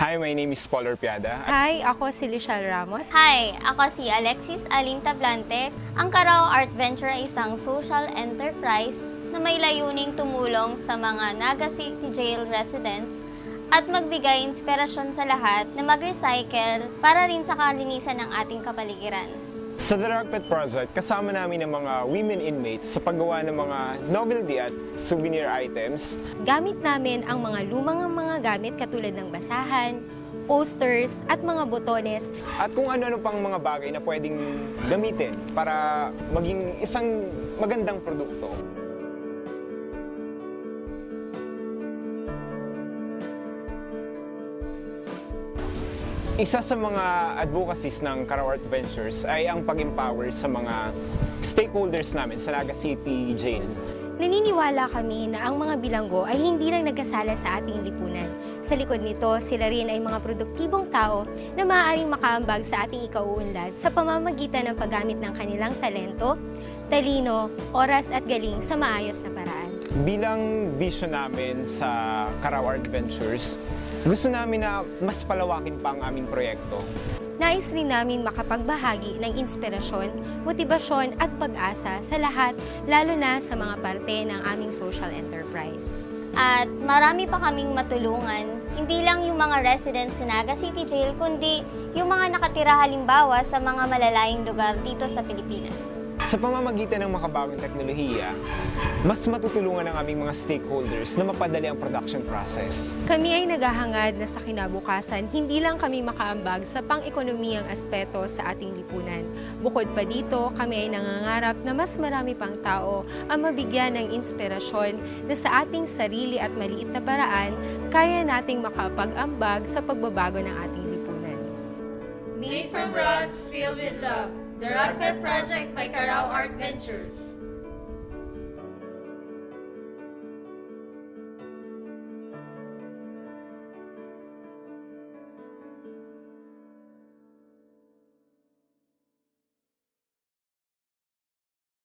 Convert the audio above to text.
Hi, my name is Paul Orpiada. Hi, ako si Lichelle Ramos. Hi, ako si Alexis Alin Tablante. Ang Carao Art Venture ay isang social enterprise na may layuning tumulong sa mga Naga City Jail residents at magbigay inspirasyon sa lahat na mag-recycle para rin sa kalinisan ng ating kapaligiran. Sa The Rock Pet Project, kasama namin ang mga women inmates sa paggawa ng mga novelty at souvenir items. Gamit namin ang mga lumang gamit katulad ng basahan, posters, at mga botones. At kung ano-ano pang mga bagay na pwedeng gamitin para maging isang magandang produkto. Isa sa mga advocacies ng Carao Art Ventures ay ang pag-empower sa mga stakeholders namin sa Naga City Jail. Naniniwala kami na ang mga bilanggo ay hindi lang nagkasala sa ating lipunan. Sa likod nito, sila rin ay mga produktibong tao na maaaring makaambag sa ating ikauunlad sa pamamagitan ng paggamit ng kanilang talento, talino, oras at galing sa maayos na paraan. Bilang vision namin sa Carao Art Ventures, gusto namin na mas palawakin pa ang aming proyekto. Nais rin namin makapagbahagi ng inspirasyon, motibasyon at pag-asa sa lahat, lalo na sa mga parte ng aming social enterprise. At marami pa kaming matulungan, hindi lang yung mga residents sa Naga City Jail, kundi yung mga nakatira halimbawa sa mga malalayong lugar dito sa Pilipinas. Sa pamamagitan ng makabagong teknolohiya, mas matutulungan ang aming mga stakeholders na mapadali ang production process. Kami ay naghahangad na sa kinabukasan, hindi lang kami makaambag sa pang-ekonomiyang aspeto sa ating lipunan. Bukod pa dito, kami ay nangangarap na mas marami pang tao ang mabigyan ng inspirasyon na sa ating sarili at maliit na paraan, kaya nating makapag-ambag sa pagbabago ng ating lipunan. Made from rods filled with love. The Rock Pet Project by Carao Art Ventures.